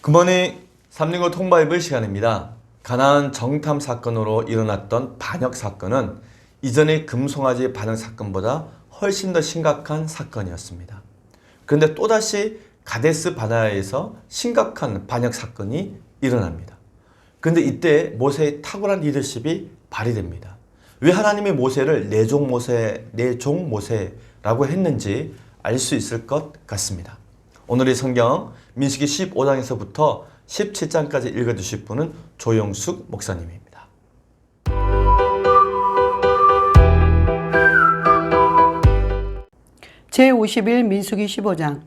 굿모닝 365 통바이블 시간입니다. 가나안 정탐 사건으로 일어났던 반역 사건은 이전의 금송아지 반역 사건보다 훨씬 더 심각한 사건이었습니다. 그런데 또다시 가데스 바네아에서 심각한 반역 사건이 일어납니다. 그런데 이때 모세의 탁월한 리더십이 발휘됩니다. 왜 하나님이 모세를 내종 모세라고 했는지 알 수 있을 것 같습니다. 오늘의 성경 민수기 15장에서부터 17장까지 읽어주실 분은 조영숙 목사님입니다. 제51 민수기 15장.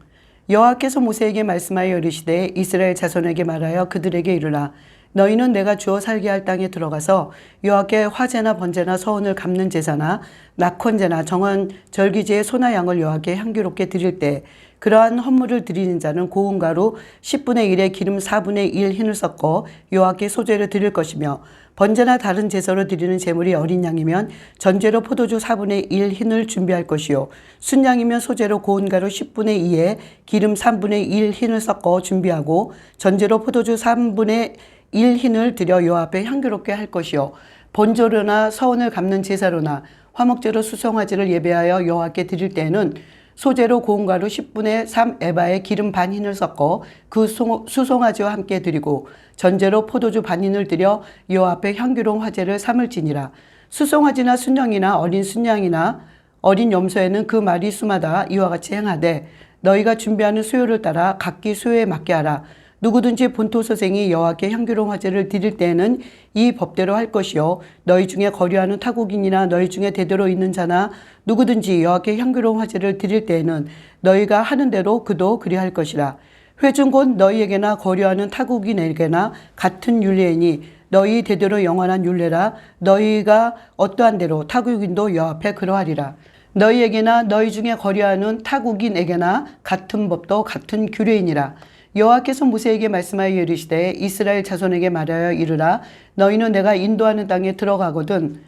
여호와께서 모세에게 말씀하여 이르시되 이스라엘 자손에게 말하여 그들에게 이르라. 너희는 내가 주어 살게 할 땅에 들어가서 여호와께 화제나 번제나 서운을 갚는 제사나 낙헌제나 정한 절기제의 소나 양을 여호와께 향기롭게 드릴 때 그러한 헌물을 드리는 자는 고운 가루 10분의 1에 기름 4분의 1 흰을 섞어 여호와께 소제를 드릴 것이며 번제나 다른 제사로 드리는 제물이 어린 양이면 전제로 포도주 4분의 1 흰을 준비할 것이요 순양이면 소제로 고운 가루 10분의 2에 기름 3분의 1 흰을 섞어 준비하고 전제로 포도주 3분의 1 흰을 드려 여호와 앞에 향기롭게 할 것이요 번제로나 서운을 갚는 제사로나 화목제로 수송아지를 예배하여 여호와께 드릴 때에는 소제로 고운 가루 10분의 3 에바에 기름 반 흰을 섞어 그 수송아지와 함께 드리고 전제로 포도주 반 흰을 드려 여호와 앞에 향기로운 화제를 삼을지니라. 수송아지나 순양이나 어린 순양이나 어린 염소에는 그 마리 수마다 이와 같이 행하되 너희가 준비하는 수요를 따라 각기 수요에 맞게 하라. 누구든지 본토소생이 여호와께 향기로운 화제를 드릴 때에는 이 법대로 할 것이요 너희 중에 거류하는 타국인이나 너희 중에 대대로 있는 자나 누구든지 여호와께 향기로운 화제를 드릴 때에는 너희가 하는 대로 그도 그리할 것이라. 회중 곧 너희에게나 거류하는 타국인에게나 같은 율례이니 너희 대대로 영원한 율례라. 너희가 어떠한 대로 타국인도 여호와 앞에 그러하리라. 너희에게나 너희 중에 거류하는 타국인에게나 같은 법도 같은 규례이니라. 여호와께서 모세에게 말씀하여 이르시되 이스라엘 자손에게 말하여 이르라. 너희는 내가 인도하는 땅에 들어가거든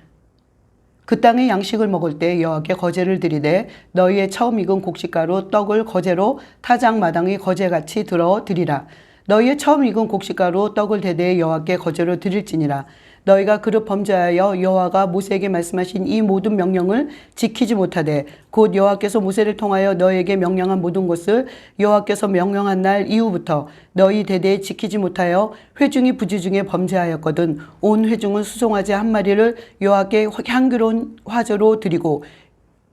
그 땅의 양식을 먹을 때 여호와께 거제를 드리되 너희의 처음 익은 곡식가루 떡을 거제로 타작 마당의 거제같이 들어 드리라. 너희의 처음 익은 곡식가루 떡을 대대에 여호와께 거제로 드릴지니라. 너희가 그릇 범죄하여 여호와가 모세에게 말씀하신 이 모든 명령을 지키지 못하되 곧 여호와께서 모세를 통하여 너희에게 명령한 모든 것을 여호와께서 명령한 날 이후부터 너희 대대에 지키지 못하여 회중이 부지 중에 범죄하였거든 온 회중은 수송아지 한 마리를 여호와께 향기로운 화제로 드리고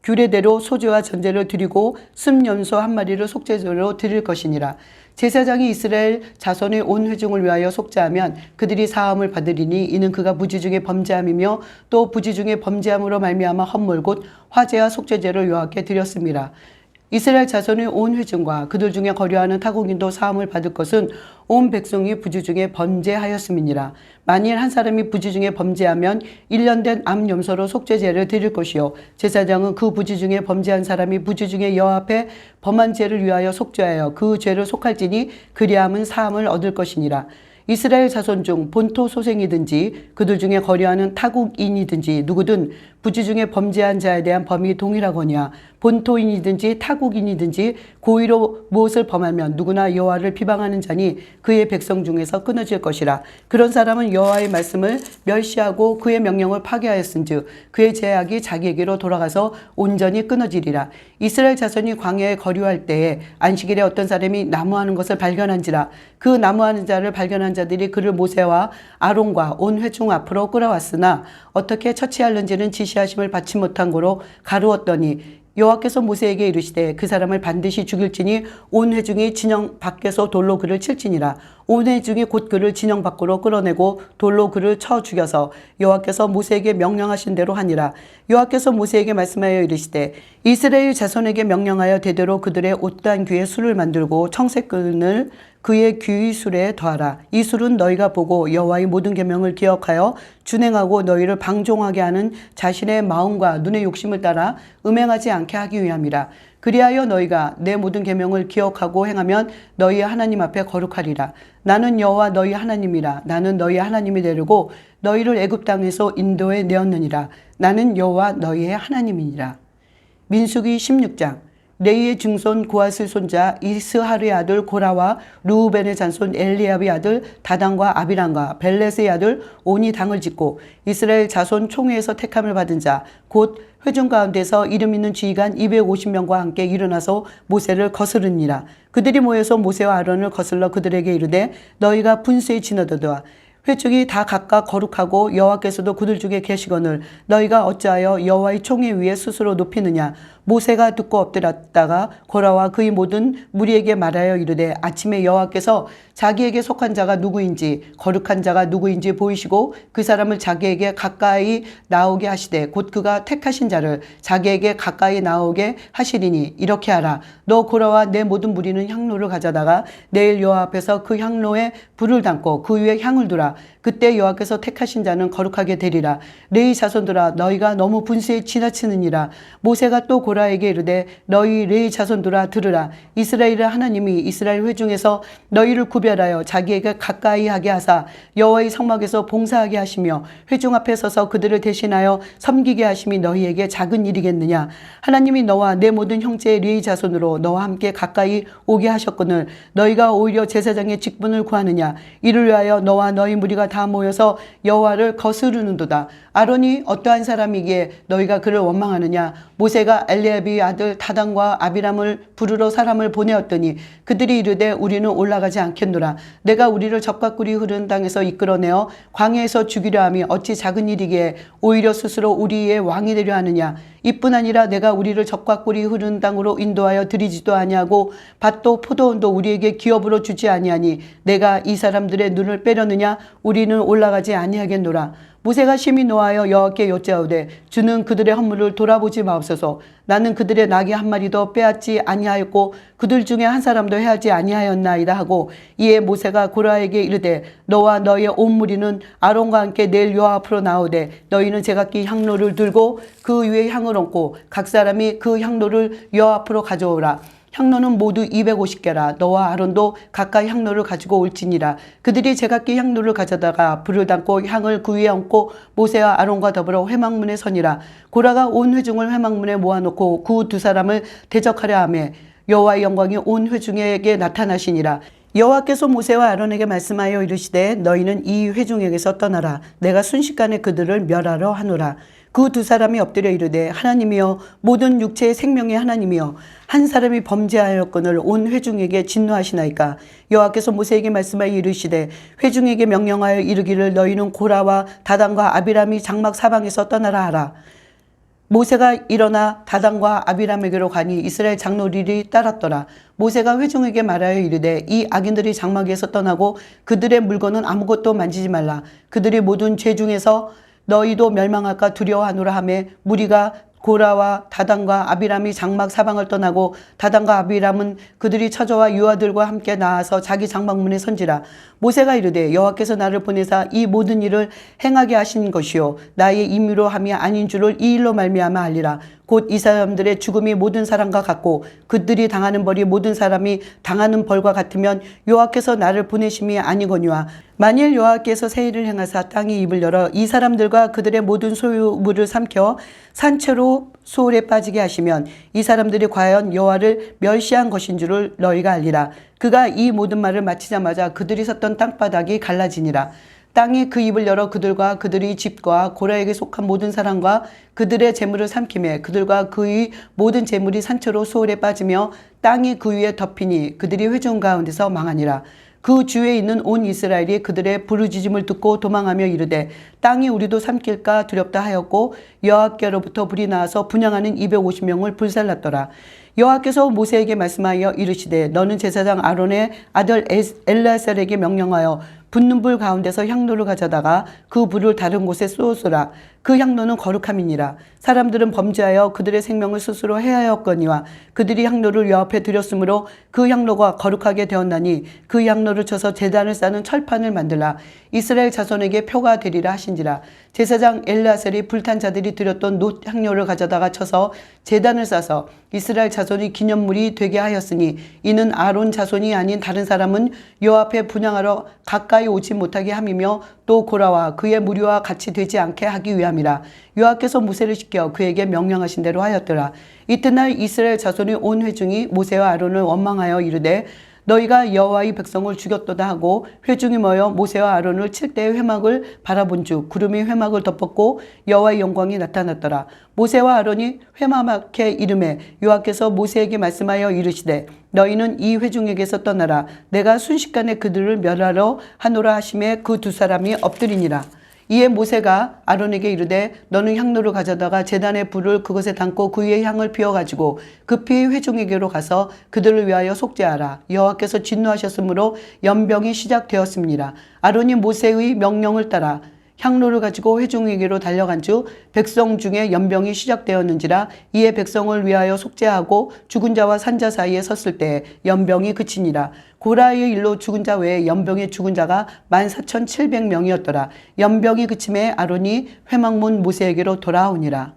규례대로 소제와 전제를 드리고 슴염소 한 마리를 속죄제로 드릴 것이니라. 제사장이 이스라엘 자손의 온 회중을 위하여 속죄하면 그들이 사함을 받으리니 이는 그가 부지 중에 범죄함이며 또 부지 중에 범죄함으로 말미암아 헌물 곧 화제와 속죄제를 여호와께 드렸습니다. 이스라엘 자손의 온 회중과 그들 중에 거류하는 타국인도 사함을 받을 것은 온 백성이 부지 중에 범죄하였음이니라. 만일 한 사람이 부지 중에 범죄하면 1년 된 암 염소로 속죄제를 드릴 것이요 제사장은 그 부지 중에 범죄한 사람이 부지 중에 여호와 앞에 범한 죄를 위하여 속죄하여 그 죄를 속할지니 그리함은 사함을 얻을 것이니라. 이스라엘 자손 중 본토 소생이든지 그들 중에 거류하는 타국인이든지 누구든 부지 중에 범죄한 자에 대한 범이 동일하거니와 본토인이든지 타국인이든지 고의로 무엇을 범하면 누구나 여호와를 비방하는 자니 그의 백성 중에서 끊어질 것이라. 그런 사람은 여호와의 말씀을 멸시하고 그의 명령을 파괴하였은즉 그의 제약이 자기에게로 돌아가서 온전히 끊어지리라. 이스라엘 자손이 광야에 거류할 때에 안식일에 어떤 사람이 나무하는 것을 발견한지라. 그 나무하는 자를 발견한 자들이 그를 모세와 아론과 온 회중 앞으로 끌어왔으나 어떻게 처치하는지는 지시하심을 받지 못한 고로 가루었더니 여호와께서 모세에게 이르시되 그 사람을 반드시 죽일지니 온 회중이 진영 밖에서 돌로 그를 칠지니라. 온 회중이 곧 그를 진영 밖으로 끌어내고 돌로 그를 쳐 죽여서 여호와께서 모세에게 명령하신 대로 하니라. 여호와께서 모세에게 말씀하여 이르시되 이스라엘 자손에게 명령하여 대대로 그들의 옷단 귀에 술을 만들고 청색끈을 그의 귀의 술에 더하라. 이 술은 너희가 보고 여호와의 모든 계명을 기억하여 준행하고 너희를 방종하게 하는 자신의 마음과 눈의 욕심을 따라 음행하지 않게 하기 위함이라. 그리하여 너희가 내 모든 계명을 기억하고 행하면 너희 하나님 앞에 거룩하리라. 나는 여호와 너희 하나님이라. 나는 너희 하나님이 되려고 너희를 애굽 땅에서 인도해 내었느니라. 나는 여호와 너희의 하나님이니라. 민수기 16장. 레이의 증손 고아스의 손자 이스하르의 아들 고라와 르우벤의 잔손 엘리압의 아들 다단과 아비람과 벨렛의 아들 온이 당을 짓고 이스라엘 자손 총회에서 택함을 받은 자 곧 회중 가운데서 이름 있는 지휘관 250명과 함께 일어나서 모세를 거스르니라. 그들이 모여서 모세와 아론을 거슬러 그들에게 이르되 너희가 분수에 지나도다. 회중이 다 각각 거룩하고 여호와께서도 그들 중에 계시거늘 너희가 어찌하여 여호와의 총회 위에 스스로 높이느냐. 모세가 듣고 엎드렸다가 고라와 그의 모든 무리에게 말하여 이르되 아침에 여호와께서 자기에게 속한 자가 누구인지 거룩한 자가 누구인지 보이시고 그 사람을 자기에게 가까이 나오게 하시되 곧 그가 택하신 자를 자기에게 가까이 나오게 하시리니 이렇게 하라. 너 고라와 내 모든 무리는 향로를 가져다가 내일 여호와 앞에서 그 향로에 불을 담고 그 위에 향을 두라. 그때 여호와께서 택하신 자는 거룩하게 되리라. 레위 자손들아 너희가 너무 분수에 지나치느니라. 모세가 또 고라에게 이르되 너희 레위 자손들아 들으라. 이스라엘의 하나님이 이스라엘 회중에서 너희를 구별하여 자기에게 가까이 하게 하사 여호와의 성막에서 봉사하게 하시며 회중 앞에 서서 그들을 대신하여 섬기게 하심이 너희에게 작은 일이겠느냐. 하나님이 너와 내 모든 형제 레위 자손으로 너와 함께 가까이 오게 하셨거늘 너희가 오히려 제사장의 직분을 구하느냐. 이를 위하여 너와 너희 무리가 다 모여서 여호와를 거스르는도다. 아론이 어떠한 사람이기에 너희가 그를 원망하느냐. 모세가 엘리압의 아들 다단과 아비람을 부르러 사람을 보내었더니 그들이 이르되 우리는 올라가지 않겠노라. 내가 우리를 적과 꿀이 흐르는 땅에서 이끌어내어 광야에서 죽이려 함이 어찌 작은 일이기에 오히려 스스로 우리의 왕이 되려 하느냐. 이뿐 아니라 내가 우리를 적과 꿀이 흐르는 땅으로 인도하여 드리지도 아니하고 밭도 포도원도 우리에게 기업으로 주지 아니하니 내가 이 사람들의 눈을 빼려느냐. 우리는 올라가지 아니하겠노라. 모세가 심히 노하여 여호와께 여짜오되 주는 그들의 허물을 돌아보지 마옵소서. 나는 그들의 낙이 한 마리도 빼앗지 아니하였고 그들 중에 한 사람도 해하지 아니하였나이다 하고 이에 모세가 고라에게 이르되 너와 너의 온 무리는 아론과 함께 내일 여호와 앞으로 나오되 너희는 제각기 향로를 들고 그 위에 향을 얹고 각 사람이 그 향로를 여호와 앞으로 가져오라. 향로는 모두 250개라. 너와 아론도 각각 향로를 가지고 올지니라. 그들이 제각기 향로를 가져다가 불을 담고 향을 그 위에 얹고 모세와 아론과 더불어 회막문에 서니라. 고라가 온 회중을 회막문에 모아놓고 그 두 사람을 대적하려 하며 여호와의 영광이 온 회중에게 나타나시니라. 여호와께서 모세와 아론에게 말씀하여 이르시되 너희는 이 회중에게서 떠나라. 내가 순식간에 그들을 멸하러 하노라. 그 두 사람이 엎드려 이르되 하나님이여 모든 육체의 생명의 하나님이여 한 사람이 범죄하였거늘 온 회중에게 진노하시나이까. 여호와께서 모세에게 말씀하여 이르시되 회중에게 명령하여 이르기를 너희는 고라와 다단과 아비람이 장막 사방에서 떠나라 하라. 모세가 일어나 다단과 아비람에게로 가니 이스라엘 장로들이 따랐더라. 모세가 회중에게 말하여 이르되 이 악인들이 장막에서 떠나고 그들의 물건은 아무것도 만지지 말라. 그들이 모든 죄 중에서 너희도 멸망할까 두려워하노라 하며 무리가 고라와 다단과 아비람이 장막 사방을 떠나고 다단과 아비람은 그들이 처자와 유아들과 함께 나와서 자기 장막문에 선지라. 모세가 이르되 여호와께서 나를 보내사 이 모든 일을 행하게 하신 것이요 나의 임의로 함이 아닌 줄을 이 일로 말미암아 알리라. 곧 이 사람들의 죽음이 모든 사람과 같고 그들이 당하는 벌이 모든 사람이 당하는 벌과 같으면 여호와께서 나를 보내심이 아니거니와 만일 여호와께서 새 일을 행하사 땅의 입을 열어 이 사람들과 그들의 모든 소유물을 삼켜 산채로 수월에 빠지게 하시면 이 사람들이 과연 여호와를 멸시한 것인 줄을 너희가 알리라. 그가 이 모든 말을 마치자마자 그들이 섰던 땅바닥이 갈라지니라. 땅이 그 입을 열어 그들과 그들의 집과 고라에게 속한 모든 사람과 그들의 재물을 삼키며 그들과 그의 모든 재물이 산채로 수월에 빠지며 땅이 그 위에 덮이니 그들이 회중 가운데서 망하니라. 그 주위에 있는 온 이스라엘이 그들의 부르짖음을 듣고 도망하며 이르되 땅이 우리도 삼킬까 두렵다 하였고 여호와께로부터 불이 나와서 분향하는 250명을 불살랐더라. 여호와께서 모세에게 말씀하여 이르시되 너는 제사장 아론의 아들 엘르아살에게 명령하여 붙는 불 가운데서 향로를 가져다가 그 불을 다른 곳에 쏘으라. 그 향로는 거룩함이니라. 사람들은 범죄하여 그들의 생명을 스스로 해하였거니와 그들이 향로를 여호와 앞에 드렸으므로 그 향로가 거룩하게 되었나니 그 향로를 쳐서 제단을 쌓는 철판을 만들라. 이스라엘 자손에게 표가 되리라 하신지라. 제사장 엘르아살이 불탄 자들이 드렸던 놋 향료를 가져다가 쳐서 제단을 싸서 이스라엘 자손이 기념물이 되게 하였으니 이는 아론 자손이 아닌 다른 사람은 여호와 앞에 분향하러 가까이 오지 못하게 함이며 또 고라와 그의 무리와 같이 되지 않게 하기 위함이라. 여호와께서 모세를 시켜 그에게 명령하신 대로 하였더라. 이튿날 이스라엘 자손이 온 회중이 모세와 아론을 원망하여 이르되 너희가 여호와의 백성을 죽였도다 하고 회중이 모여 모세와 아론을 칠 때의 회막을 바라본즉 구름이 회막을 덮었고 여호와의 영광이 나타났더라. 모세와 아론이 회막에 이르매 여호와께서 모세에게 말씀하여 이르시되 너희는 이 회중에게서 떠나라. 내가 순식간에 그들을 멸하러 하노라 하심에 그 두 사람이 엎드리니라. 이에 모세가 아론에게 이르되 너는 향로를 가져다가 제단의 불을 그것에 담고 그 위에 향을 피워가지고 급히 회중에게로 가서 그들을 위하여 속죄하라. 여호와께서 진노하셨으므로 연병이 시작되었습니다. 아론이 모세의 명령을 따라 향로를 가지고 회중에게로 달려간 주 백성 중에 연병이 시작되었는지라. 이에 백성을 위하여 속죄하고 죽은 자와 산 자 사이에 섰을 때 연병이 그치니라. 고라의 일로 죽은 자 외에 연병에 죽은 자가 14,700명이었더라. 연병이 그침에 아론이 회막문 모세에게로 돌아오니라.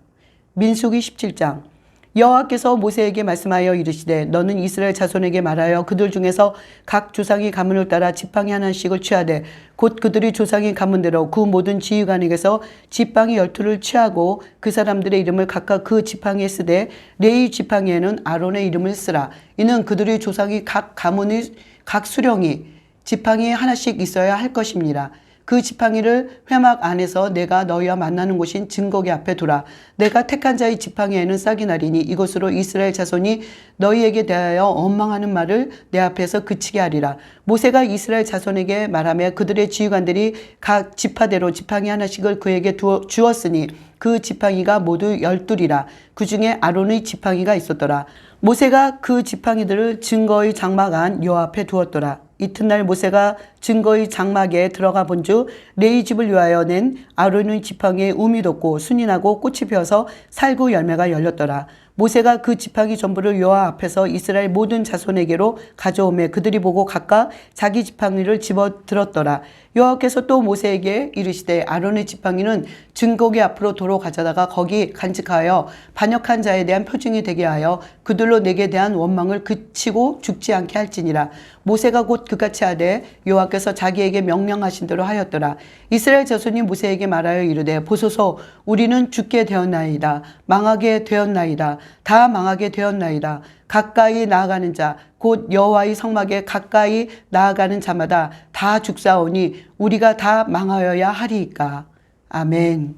민수기 17장. 여호와께서 모세에게 말씀하여 이르시되 너는 이스라엘 자손에게 말하여 그들 중에서 각 조상이 가문을 따라 지팡이 하나씩을 취하되 곧 그들이 조상이 가문 대로 그 모든 지휘관에게서 지팡이 12를 취하고 그 사람들의 이름을 각각 그 지팡이에 쓰되 레위 지팡이에는 아론의 이름을 쓰라. 이는 그들의 조상이 각 가문의 각 수령이 지팡이 하나씩 있어야 할 것입니다. 그 지팡이를 회막 안에서 내가 너희와 만나는 곳인 증거기 앞에 두라. 내가 택한 자의 지팡이에는 싹이 나리니 이것으로 이스라엘 자손이 너희에게 대하여 원망하는 말을 내 앞에서 그치게 하리라. 모세가 이스라엘 자손에게 말하며 그들의 지휘관들이 각 지파대로 지팡이 하나씩을 그에게 주었으니 그 지팡이가 모두 12이라. 그 중에 아론의 지팡이가 있었더라. 모세가 그 지팡이들을 증거의 장막 안 여호와 앞에 두었더라. 이튿날 모세가 증거의 장막에 들어가 본즉 레위 집을 위하여 낸 아론의 지팡이에 움이 돋고 순이 나고 꽃이 피어서 살구 열매가 열렸더라. 모세가 그 지팡이 전부를 여호와 앞에서 이스라엘 모든 자손에게로 가져오매 그들이 보고 각각 자기 지팡이를 집어들었더라. 여호와께서 또 모세에게 이르시되 아론의 지팡이는 증거기 앞으로 도로 가져다가 거기 간직하여 반역한 자에 대한 표징이 되게 하여 그들로 내게 대한 원망을 그치고 죽지 않게 할지니라. 모세가 곧 그같이 하되 여호와께서 자기에게 명령하신 대로 하였더라. 이스라엘 자손이 모세에게 말하여 이르되 보소서 우리는 죽게 되었나이다. 망하게 되었나이다. 다 망하게 되었나이다. 가까이 나아가는 자 곧 여호와의 성막에 가까이 나아가는 자마다 다 죽사오니 우리가 다 망하여야 하리이까. 아멘.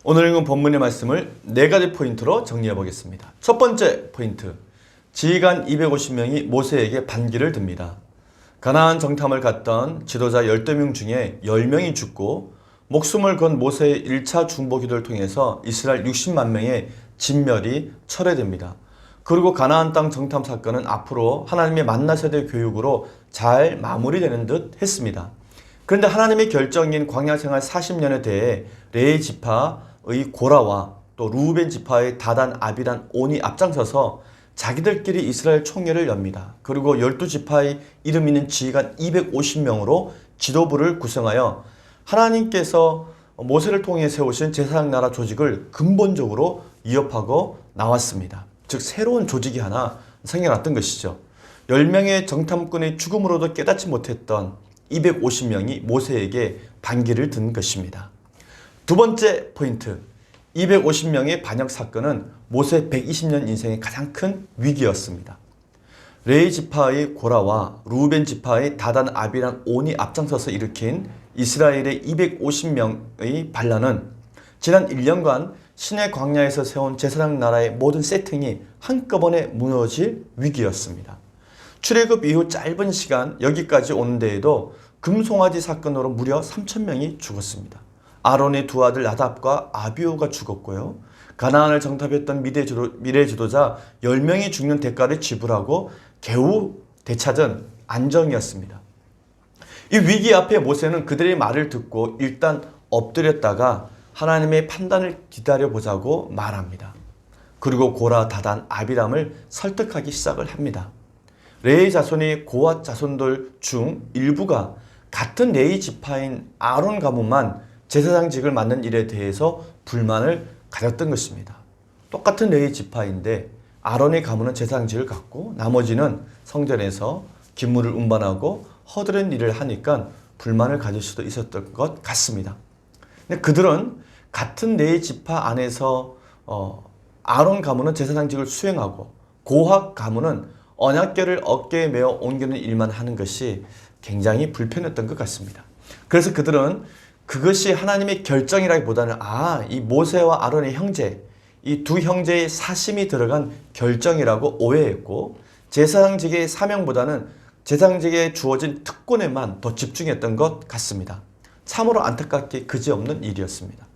오늘 읽은 본문의 말씀을 4가지 포인트로 정리해 보겠습니다. 첫 번째 포인트, 지휘관 250명이 모세에게 반기를 듭니다. 가나안 정탐을 갔던 지도자 12명 중에 10명이 죽고 목숨을 건 모세의 1차 중보기도를 통해서 이스라엘 60만 명의 진멸이 철회됩니다. 그리고 가나안 땅 정탐 사건은 앞으로 하나님의 만나셔야 교육으로 잘 마무리되는 듯 했습니다. 그런데 하나님의 결정인 광야 생활 40년에 대해 레위 지파의 고라와 또 루벤 지파의 다단, 아비란, 온이 앞장서서 자기들끼리 이스라엘 총회를 엽니다. 그리고 12지파의 이름 있는 지휘관 250명으로 지도부를 구성하여 하나님께서 모세를 통해 세우신 제사장 나라 조직을 근본적으로 위협하고 나왔습니다. 즉 새로운 조직이 하나 생겨났던 것이죠. 10명의 정탐꾼의 죽음으로도 깨닫지 못했던 250명이 모세에게 반기를 든 것입니다. 두 번째 포인트, 250명의 반역 사건은 모세 120년 인생의 가장 큰 위기였습니다. 레위 지파의 고라와 루벤 지파의 다단, 아비란, 온이 앞장서서 일으킨 이스라엘의 250명의 반란은 지난 1년간 신의 광야에서 세운 제사장 나라의 모든 세팅이 한꺼번에 무너질 위기였습니다. 출애굽 이후 짧은 시간 여기까지 오는 데에도 금송아지 사건으로 무려 3,000명이 죽었습니다. 아론의 두 아들 나답과 아비후가 죽었고요. 가나안을 정탐했던 미래 지도자 10명이 죽는 대가를 지불하고 겨우 되찾은 안정이었습니다. 이 위기 앞에 모세는 그들의 말을 듣고 일단 엎드렸다가 하나님의 판단을 기다려보자고 말합니다. 그리고 고라, 다단, 아비람을 설득하기 시작을 합니다. 레위 자손이 고앗 자손들 중 일부가 같은 레위 지파인 아론 가문만 제사장직을 맡는 일에 대해서 불만을 가졌던 것입니다. 똑같은 레위 지파인데 아론의 가문은 제사장직을 갖고 나머지는 성전에서 기물을 운반하고 허드렛 일을 하니까 불만을 가질 수도 있었던 것 같습니다. 근데 그들은 같은 레위 지파 안에서 아론 가문은 제사장직을 수행하고 고학 가문은 언약궤를 어깨에 메어 옮기는 일만 하는 것이 굉장히 불편했던 것 같습니다. 그래서 그들은 그것이 하나님의 결정이라기보다는 이 모세와 아론의 형제, 이 두 형제의 사심이 들어간 결정이라고 오해했고 제사장직의 사명보다는 제사장직에 주어진 특권에만 더 집중했던 것 같습니다. 참으로 안타깝게 그지없는 일이었습니다.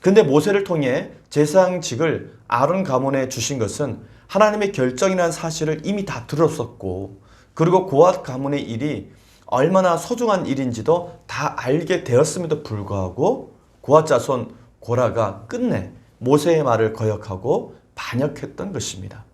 그런데 모세를 통해 제사장직을 아론 가문에 주신 것은 하나님의 결정이라는 사실을 이미 다 들었었고 그리고 고앗 가문의 일이 얼마나 소중한 일인지도 다 알게 되었음에도 불구하고 고앗 자손 고라가 끝내 모세의 말을 거역하고 반역했던 것입니다.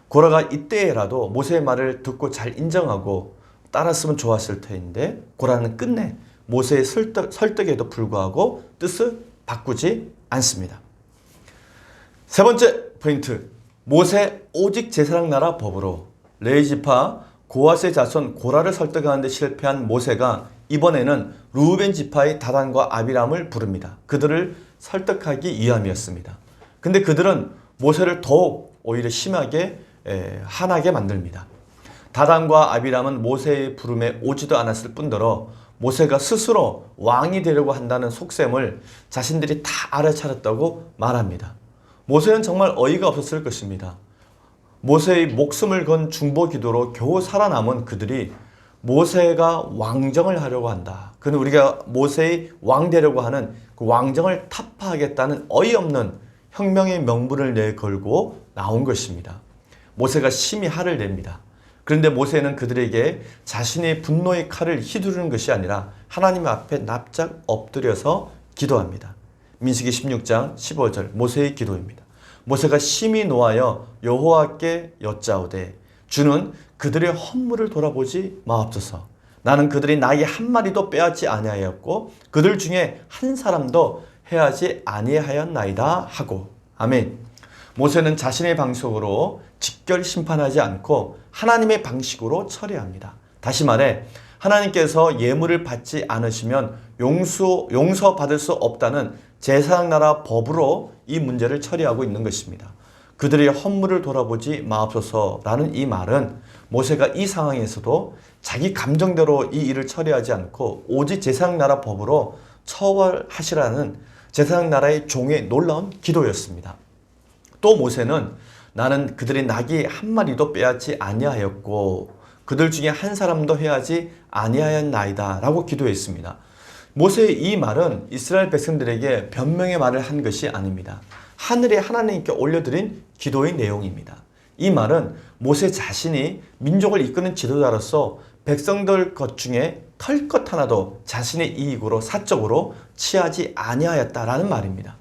고라가 이때라도 모세의 말을 듣고 잘 인정하고 따랐으면 좋았을 터인데 고라는 끝내 모세의 설득에도 불구하고 뜻을 바꾸지 않습니다. 세 번째 포인트, 모세 오직 제사장 나라 법으로 레위 지파 고앗의 자손 고라를 설득하는 데 실패한 모세가 이번에는 르우벤 지파의 다단과 아비람을 부릅니다. 그들을 설득하기 위함이었습니다. 근데 그들은 모세를 더욱 오히려 심하게 화나게 만듭니다. 다단과 아비람은 모세의 부름에 오지도 않았을 뿐더러 모세가 스스로 왕이 되려고 한다는 속셈을 자신들이 다 알아차렸다고 말합니다. 모세는 정말 어이가 없었을 것입니다. 모세의 목숨을 건 중보 기도로 겨우 살아남은 그들이 모세가 왕정을 하려고 한다. 그는 우리가 모세의 왕 되려고 하는 그 왕정을 타파하겠다는 어이없는 혁명의 명분을 내걸고 나온 것입니다. 모세가 심히 화를 냅니다. 그런데 모세는 그들에게 자신의 분노의 칼을 휘두르는 것이 아니라 하나님 앞에 납작 엎드려서 기도합니다. 민수기 16장 15절 모세의 기도입니다. 모세가 심히 노하여 여호와께 여짜오되 주는 그들의 헌물을 돌아보지 마옵소서. 나는 그들이 나에게 한 마리도 빼앗지 아니하였고 그들 중에 한 사람도 해하지 아니하였나이다 하고. 아멘. 모세는 자신의 방식으로 직결 심판하지 않고 하나님의 방식으로 처리합니다. 다시 말해 하나님께서 예물을 받지 않으시면 용서받을 수 없다는 제사장 나라 법으로 이 문제를 처리하고 있는 것입니다. 그들의 헌물을 돌아보지 마옵소서라는 이 말은 모세가 이 상황에서도 자기 감정대로 이 일을 처리하지 않고 오직 제사장 나라 법으로 처벌하시라는 제사장 나라의 종의 놀라운 기도였습니다. 또 모세는 나는 그들의 낙이 한 마리도 빼앗지 아니하였고 그들 중에 한 사람도 해하지 아니하였나이다 라고 기도했습니다. 모세의 이 말은 이스라엘 백성들에게 변명의 말을 한 것이 아닙니다. 하늘에 하나님께 올려드린 기도의 내용입니다. 이 말은 모세 자신이 민족을 이끄는 지도자로서 백성들 것 중에 털 것 하나도 자신의 이익으로 사적으로 취하지 아니하였다라는 말입니다.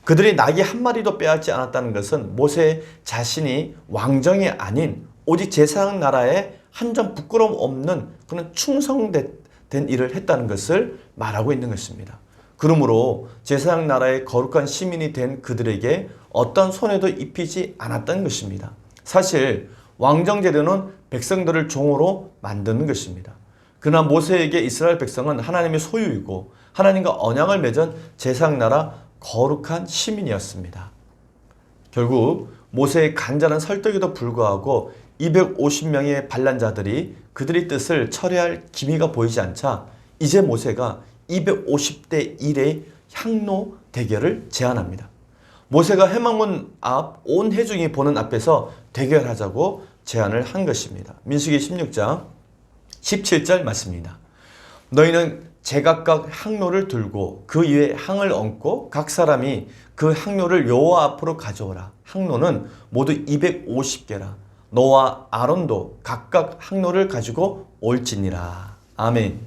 그들이 낙이 한 마리도 빼앗지 않았다는 것은 모세 자신이 왕정이 아닌 오직 제사장 나라에 한 점 부끄러움 없는 그런 충성된 일을 했다는 것을 말하고 있는 것입니다. 그러므로 제사장 나라의 거룩한 시민이 된 그들에게 어떤 손해도 입히지 않았다는 것입니다. 사실 왕정제도는 백성들을 종으로 만드는 것입니다. 그러나 모세에게 이스라엘 백성은 하나님의 소유이고 하나님과 언약을 맺은 제사장 나라 거룩한 시민이었습니다. 결국 모세의 간절한 설득에도 불구하고 250명의 반란자들이 그들의 뜻을 철회할 기미가 보이지 않자 이제 모세가 250대 1의 향로 대결을 제안합니다. 모세가 회막문 앞 온 회중이 보는 앞에서 대결하자고 제안을 한 것입니다. 민수기 16장 17절 말씀입니다. 너희는 제각각 향로를 들고 그 위에 향을 얹고 각 사람이 그 향로를 여호와 앞으로 가져오라. 향로는 모두 250개라. 너와 아론도 각각 향로를 가지고 올지니라. 아멘.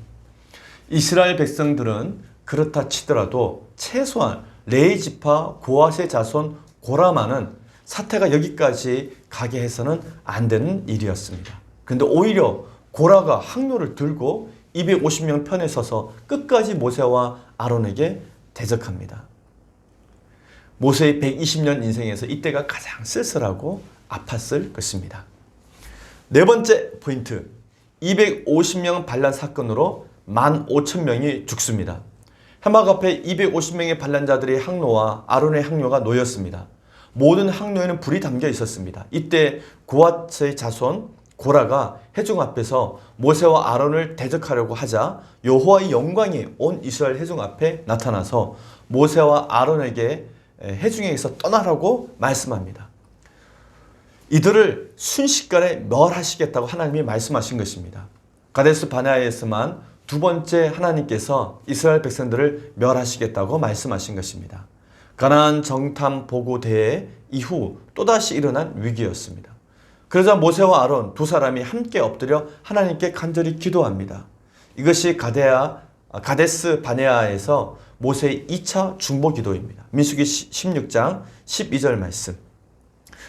이스라엘 백성들은 그렇다 치더라도 최소한 레위 지파 고앗의 자손 고라만은 사태가 여기까지 가게 해서는 안 되는 일이었습니다. 그런데 오히려 고라가 향로를 들고 250명 편에 서서 끝까지 모세와 아론에게 대적합니다. 모세의 120년 인생에서 이때가 가장 쓸쓸하고 아팠을 것입니다. 네 번째 포인트, 250명 반란 사건으로 15,000명이 죽습니다. 해막 앞에 250명의 반란자들의 항로와 아론의 항로가 놓였습니다. 모든 항로에는 불이 담겨 있었습니다. 이때 고핫의 자손 고라가 회중 앞에서 모세와 아론을 대적하려고 하자 여호와의 영광이 온 이스라엘 회중 앞에 나타나서 모세와 아론에게 회중에게서 떠나라고 말씀합니다. 이들을 순식간에 멸하시겠다고 하나님이 말씀하신 것입니다. 가데스 바네아에서만 두 번째 하나님께서 이스라엘 백성들을 멸하시겠다고 말씀하신 것입니다. 가나안 정탐 보고 대회 이후 또다시 일어난 위기였습니다. 그러자 모세와 아론 두 사람이 함께 엎드려 하나님께 간절히 기도합니다. 이것이 가데스 바네아에서 모세의 2차 중보 기도입니다. 민수기 16장 12절 말씀.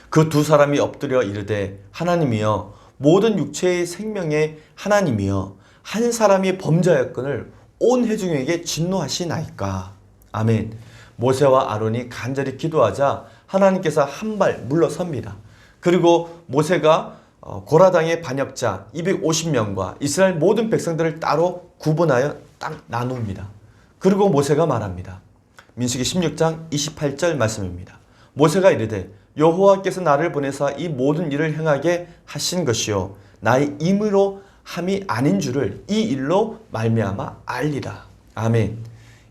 그 두 사람이 엎드려 이르되 하나님이여 모든 육체의 생명의 하나님이여 한 사람이 범죄하였거늘 온 회중에게 진노하시나이까. 아멘. 모세와 아론이 간절히 기도하자 하나님께서 한 발 물러섭니다. 그리고 모세가 고라당의 반역자 250명과 이스라엘 모든 백성들을 따로 구분하여 딱 나눕니다. 그리고 모세가 말합니다. 민수기 16장 28절 말씀입니다. 모세가 이르되 여호와께서 나를 보내사 이 모든 일을 행하게 하신 것이요 나의 임의로 함이 아닌 줄을 이 일로 말미암아 알리라. 아멘.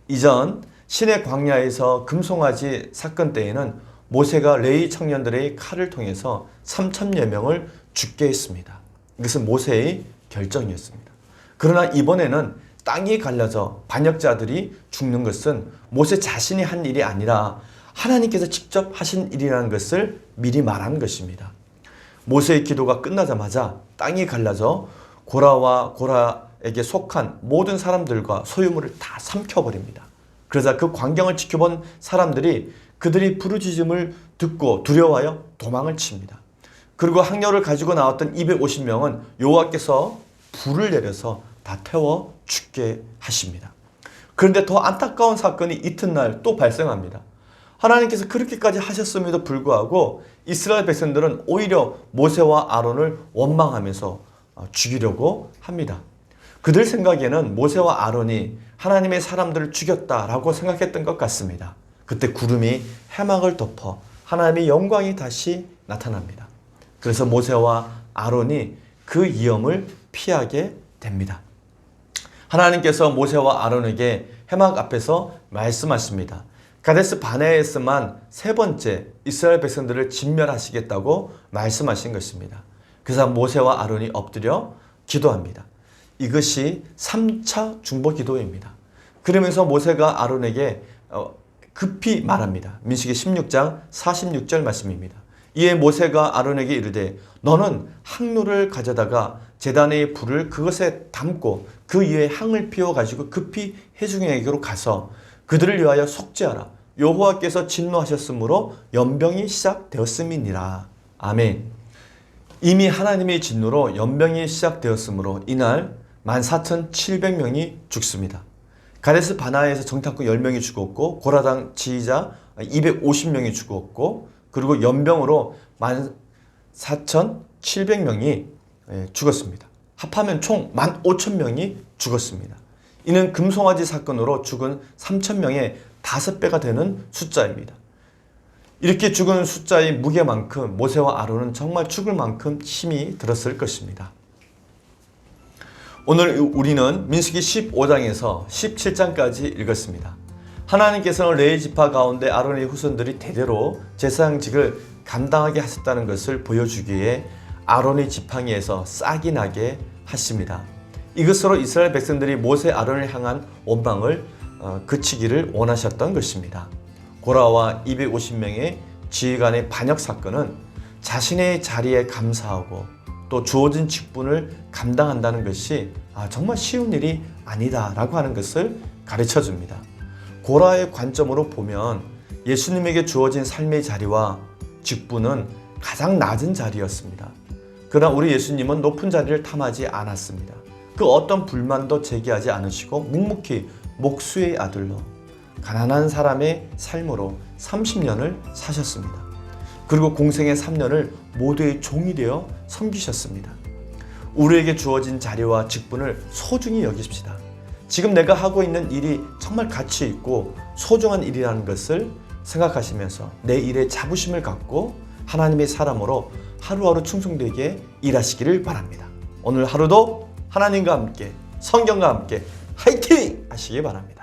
이전 신의 광야에서 금송아지 사건 때에는 모세가 레위 청년들의 칼을 통해서 3,000여 명을 죽게 했습니다. 이것은 모세의 결정이었습니다. 그러나 이번에는 땅이 갈라져 반역자들이 죽는 것은 모세 자신이 한 일이 아니라 하나님께서 직접 하신 일이라는 것을 미리 말한 것입니다. 모세의 기도가 끝나자마자 땅이 갈라져 고라와 고라에게 속한 모든 사람들과 소유물을 다 삼켜버립니다. 그러자 그 광경을 지켜본 사람들이 그들이 부르짖음을 듣고 두려워하여 도망을 칩니다. 그리고 항로를 가지고 나왔던 250명은 여호와께서 불을 내려서 다 태워 죽게 하십니다. 그런데 더 안타까운 사건이 이튿날 또 발생합니다. 하나님께서 그렇게까지 하셨음에도 불구하고 이스라엘 백성들은 오히려 모세와 아론을 원망하면서 죽이려고 합니다. 그들 생각에는 모세와 아론이 하나님의 사람들을 죽였다라고 생각했던 것 같습니다. 그때 구름이 해막을 덮어 하나님의 영광이 다시 나타납니다. 그래서 모세와 아론이 그 위험을 피하게 됩니다. 하나님께서 모세와 아론에게 해막 앞에서 말씀하십니다. 가데스 바네아에서만 세 번째 이스라엘 백성들을 진멸하시겠다고 말씀하신 것입니다. 그래서 모세와 아론이 엎드려 기도합니다. 이것이 3차 중보 기도입니다. 그러면서 모세가 아론에게 급히 말합니다. 민수기 16장 46절 말씀입니다. 이에 모세가 아론에게 이르되 너는 항로를 가져다가 제단의 불을 그것에 담고 그 위에 향을 피워 가지고 급히 회중에게로 가서 그들을 위하여 속죄하라. 여호와께서 진노하셨으므로 연병이 시작되었음이니라. 아멘. 이미 하나님의 진노로 연병이 시작되었으므로 이날 14,700명이 죽습니다. 가데스 바네아에서 정탐꾼 10명이 죽었고 고라당 지휘자 250명이 죽었고 그리고 연병으로 14,700명이 죽었습니다. 합하면 총 15,000명이 죽었습니다. 이는 금송아지 사건으로 죽은 3,000명의 5배가 되는 숫자입니다. 이렇게 죽은 숫자의 무게만큼 모세와 아론은 정말 죽을 만큼 힘이 들었을 것입니다. 오늘 우리는 민수기 15장에서 17장까지 읽었습니다. 하나님께서는 레위 지파 가운데 아론의 후손들이 대대로 제사장직을 감당하게 하셨다는 것을 보여주기에 아론의 지팡이에서 싹이 나게 하십니다. 이것으로 이스라엘 백성들이 모세 아론을 향한 원망을 그치기를 원하셨던 것입니다. 고라와 250명의 지휘관의 반역 사건은 자신의 자리에 감사하고 또 주어진 직분을 감당한다는 것이 정말 쉬운 일이 아니다라고 하는 것을 가르쳐 줍니다. 고라의 관점으로 보면 예수님에게 주어진 삶의 자리와 직분은 가장 낮은 자리였습니다. 그러나 우리 예수님은 높은 자리를 탐하지 않았습니다. 그 어떤 불만도 제기하지 않으시고 묵묵히 목수의 아들로 가난한 사람의 삶으로 30년을 사셨습니다. 그리고 공생의 3년을 모두의 종이 되어 섬기셨습니다. 우리에게 주어진 자리와 직분을 소중히 여기십시다. 지금 내가 하고 있는 일이 정말 가치 있고 소중한 일이라는 것을 생각하시면서 내 일에 자부심을 갖고 하나님의 사람으로 하루하루 충성되게 일하시기를 바랍니다. 오늘 하루도 하나님과 함께 성경과 함께 화이팅 하시기 바랍니다.